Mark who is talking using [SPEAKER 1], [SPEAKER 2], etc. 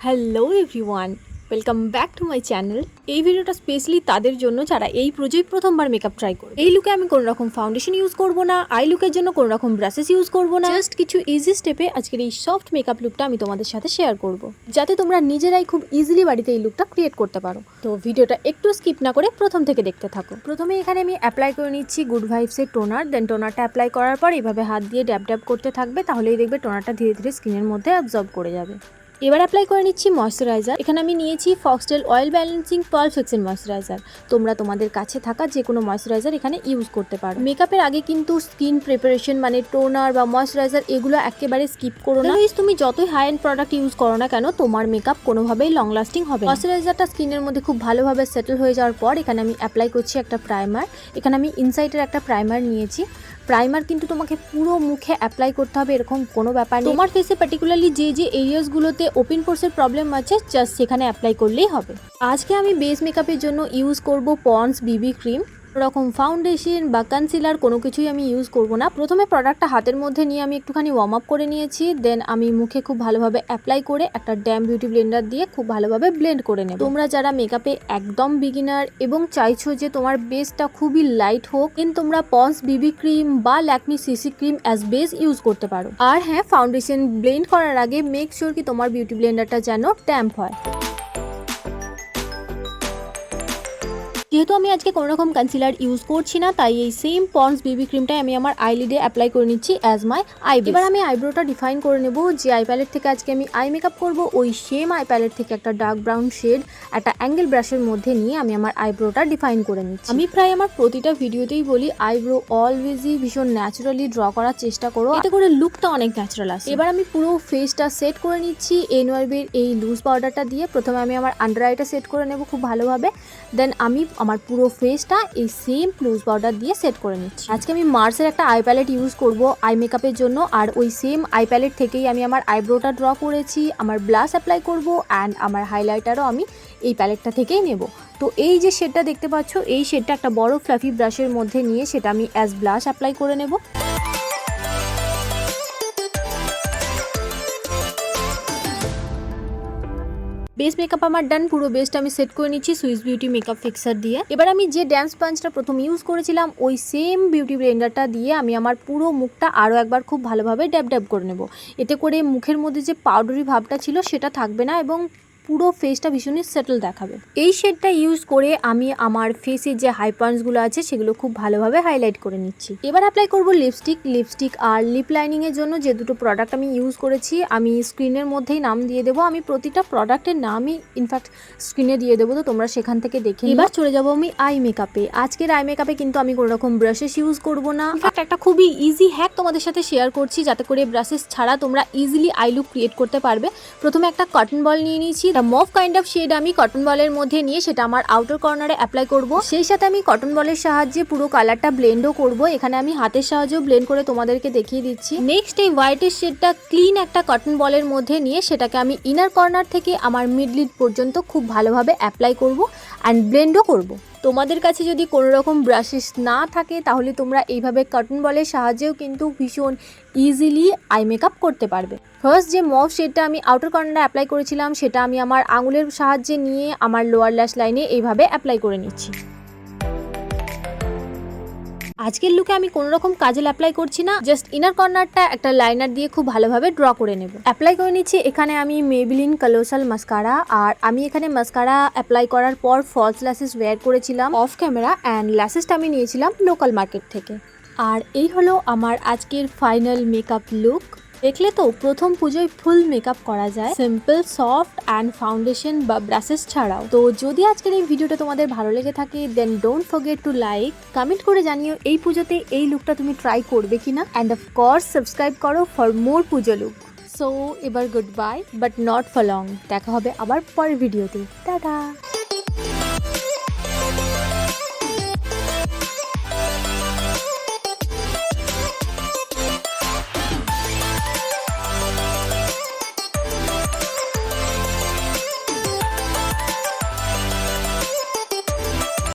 [SPEAKER 1] Hello everyone, welcome back to my channel. এই ভিডিওটা specially তাদের জন্য যারা এই প্রথমবার মেকআপ ট্রাই করবে। এই লুকে আমি কোনো রকম ফাউন্ডেশন ইউজ করব না, আই লুকের জন্য কোনো রকম ব্রাশেস ইউজ করব না, জাস্ট কিছু ইজি স্টেপে আজকের এই সফট মেকআপ লুকটা আমি তোমাদের সাথে শেয়ার করব, যাতে তোমরা নিজেরাই খুব ইজিলি বাড়িতে এই লুকটা ক্রিয়েট করতে পারো। তো ভিডিওটা একটু স্কিপ না করে প্রথম থেকে দেখতে থাকো। প্রথমে এখানে আমি অ্যাপ্লাই করে নিচ্ছি গুড ভাইবসের টোনার। দেন টোনারটা অ্যাপ্লাই করার পর এইভাবে হাত দিয়ে ড্যাব ড্যাব করতে থাকবে, তাহলেই দেখবে টোনারটা ধীরে ধীরে স্কিনের মধ্যে অ্যাবজর্ব করে যাবে। এবার অ্যাপ্লাই করে নিচ্ছি ময়শ্চারাইজার। এখানে আমি নিয়েছি foxtail oil balancing perfection moisturiser. তোমরা তোমাদের কাছে থাকা যে কোনো ময়শ্চারাইজার এখানে ইউজ করতে পারো। মেকআপের আগে কিন্তু স্কিন প্রিপারেশন মানে টোনার বা ময়শ্চারাইজার এগুলো একেবারে স্কিপ করো না। তুমি যতই হাই এন্ড প্রোডাক্ট ইউজ করো না কেন, তোমার মেকআপ কোনোভাবেই লং লাস্টিং হবে। ময়শ্চারাইজারটা স্কিনের মধ্যে খুব ভালোভাবে সেটেল হয়ে যাওয়ার পর এখানে আমি অ্যাপ্লাই করছি একটা প্রাইমার। এখানে আমি ইনসাইটের একটা প্রাইমার নিয়েছি। প্রাইমার কিন্তু তোমাকে পুরো মুখে অ্যাপ্লাই করতে হবে এরকম কোনো ব্যাপার নেই। তোমার ফেসে পার্টিকুলারলি যে যে এরিয়াসগুলোতে ওপেন পোরসের প্রবলেম আছে জাস্ট সেখানে অ্যাপ্লাই করলেই হবে। আজকে আমি বেস মেকআপের জন্য ইউজ করব পন্ডস বিবি ক্রিম। রকম ফাউন্ডেশন বা কনসিলার কোনো কিছুই আমি ইউজ করব না। প্রথমে প্রোডাক্টটা হাতের মধ্যে নিয়ে আমি একটুখানি ওয়ার্ম আপ করে নিয়েছি। দেন আমি মুখে খুব ভালোভাবে অ্যাপ্লাই করে একটা ড্যাম বিউটি ব্লেন্ডার দিয়ে খুব ভালোভাবে ব্লেন্ড করে নেব। তোমরা যারা মেকআপে একদম বিগিনার এবং চাইছো যে তোমার বেসটা খুবই লাইট হোক, দেন তোমরা পন্ডস বিবি ক্রিম বা Lakme CC cream as base use করতে পারো। আর হ্যাঁ, ফাউন্ডেশন ব্লেন্ড করার আগে মেক শিওর কি তোমার বিউটি ব্লেন্ডারটা যেন ড্যাম্প হয়। যেহেতু আমি আজকে কোনো রকম কনসিলার ইউজ করছি না, তাই এই সেম পন্ডস বিবি ক্রিমটাই আমি আমার আইলিডে অ্যাপ্লাই করে নিচ্ছি অ্যাজ মাই আইব্রো। এবার আমি আইব্রোটা ডিফাইন করে নেব। যে আই প্যালেট থেকে আজকে আমি আই মেকআপ করব, ওই সেম আই প্যালেট থেকে একটা ডার্ক ব্রাউন শেড একটা অ্যাঙ্গেল ব্রাশের মধ্যে নিয়ে আমি আমার আইব্রোটা ডিফাইন করে নিচ্ছি। আমি প্রায় আমার প্রতিটা ভিডিওতেই বলি আইব্রো অলওয়েজই ভীষণ ন্যাচারালি ড্র করার চেষ্টা করো, এতে করে লুকটা অনেক ন্যাচারাল আসে। এবার আমি পুরো ফেসটা সেট করে নিচ্ছি এনওয়ারবির এই লুজ পাউডারটা দিয়ে। প্রথমে আমি আমার আন্ডার আইটা সেট করে নেব খুব ভালোভাবে। দেন আমি আমার পুরো ফেসটা এই সেম লুজ পাউডার দিয়ে সেট করে নিচ্ছি। আজকে আমি মার্সের একটা আই প্যালেট ইউজ করব আই মেকআপের জন্য, আর ওই সেম আই প্যালেট থেকেই আমি আমার আইব্রোটা ড্র করেছি। আমার ব্লাশ অ্যাপ্লাই করব অ্যান্ড আমার হাইলাইটারও আমি এই প্যালেটটা থেকেই নেব। তো এই যে শেডটা দেখতে পাচ্ছ, এই শেডটা একটা বড় ফ্লাফি ব্রাশের মধ্যে নিয়ে সেটা আমি অ্যাজ ব্লাশ অ্যাপ্লাই করে নেব। বেস মেকআপ আমার ডান। পুরো বেসটা আমি সেট করে নিচ্ছি সুইস বিউটি মেকআপ ফিক্সার দিয়ে। এবার আমি যে ড্যান্স পাঞ্চটা প্রথম ইউজ করেছিলাম ওই সেম বিউটি ব্লেন্ডারটা দিয়ে আমি আমার পুরো মুখটা আরও একবার খুব ভালোভাবে ড্যাব ড্যাব করে নেব। এতে করে মুখের মধ্যে যে পাউডারি ভাবটা ছিল সেটা থাকবে না এবং পুরো ফেসটা ভীষণই সেটেল দেখাবে। এই শেডটা ইউজ করে আমি আমার ফেসে যে হাই পয়েন্টসগুলো আছে সেগুলো খুব ভালোভাবে হাইলাইট করে নিচ্ছি। এবার অ্যাপ্লাই করব লিপস্টিক আর লিপ লাইনিংয়ের জন্য যে দুটো প্রোডাক্ট আমি ইউজ করেছি আমি স্ক্রিনের মধ্যেই নাম দিয়ে দেবো। আমি প্রতিটা প্রোডাক্টের নামই ইনফ্যাক্ট স্ক্রিনে দিয়ে দেবো, তো তোমরা সেখান থেকে দেখে। এবার চলে যাবো আমি আই মেকআপে। আজকের আই মেকআপে কিন্তু আমি কোনো রকম ব্রাশেস ইউজ করব না। ইনফ্যাক্ট একটা খুবই ইজি হ্যাক তোমাদের সাথে শেয়ার করছি, যাতে করে ব্রাশেস ছাড়া তোমরা ইজিলি আই লুক ক্রিয়েট করতে পারবে। প্রথমে একটা কটন বল নিয়ে নিয়েছি। মভ কাইন্ড অফ শেড আমি কটন বলের মধ্যে নিয়ে সেটা আমার আউটার কর্নারে অ্যাপ্লাই করব। সেই সাথে আমি কটন বলের সাহায্যে পুরো কালারটা ব্লেন্ডও করব। এখানে আমি হাতের সাহায্যেও ব্লেন্ড করে তোমাদেরকে দেখিয়ে দিচ্ছি। নেক্সট এই হোয়াইটের শেডটা ক্লিন একটা কটন বলের মধ্যে নিয়ে সেটাকে আমি ইনার কর্নার থেকে আমার মিড লিড পর্যন্ত খুব ভালোভাবে অ্যাপ্লাই করব অ্যান্ড ব্লেন্ডও করব। তোমাদের কাছে যদি কোনো রকম ব্রাশেস না থাকে তাহলে তোমরা এইভাবে কটন বলের সাহায্যেও কিন্তু ভীষণ ইজিলি আই মেকআপ করতে পারবে। ফার্স্ট যে মভ শেডটা আমি আউটার কর্নারে অ্যাপ্লাই করেছিলাম সেটা আমি আমার আঙুলের সাহায্যে নিয়ে আমার লোয়ার ল্যাশ লাইনে এইভাবে অ্যাপ্লাই করে নিচ্ছি। আজকের লুকে আমি কোনো রকম কাজল অ্যাপ্লাই করছি না, জাস্ট ইনার কর্নারটা একটা লাইনার দিয়ে খুব ভালোভাবে ড্র করে নেব। অ্যাপ্লাই করে নিচ্ছি এখানে আমি মেবিলিন কালোসাল মাস্কারা। আর আমি এখানে মাস্কারা অ্যাপ্লাই করার পর ফলস ল্যাসেস ওয়্যার করেছিলাম অফ ক্যামেরা অ্যান্ড ল্যাসেসটা আমি নিয়েছিলাম লোকাল মার্কেট থেকে। আর এই হলো আমার আজকের ফাইনাল মেকআপ লুক। দেখলে তো প্রথম পুজোয় ফুল মেকআপ করা যায় সিম্পল সফট অ্যান্ড ফাউন্ডেশন বা ব্রাশেস ছাড়াও। তো যদি আজকের এই ভিডিওটা তোমাদের ভালো লেগে থাকে then don't forget to like, comment করে জানিও এই পুজোতে এই লুকটা তুমি ট্রাই করবে কিনা, অ্যান্ড অফ কোর্স সাবস্ক্রাইব করো for more Puja look. So এবার good bye but not for long. দেখা হবে আবার পরের ভিডিওতে। টাটা।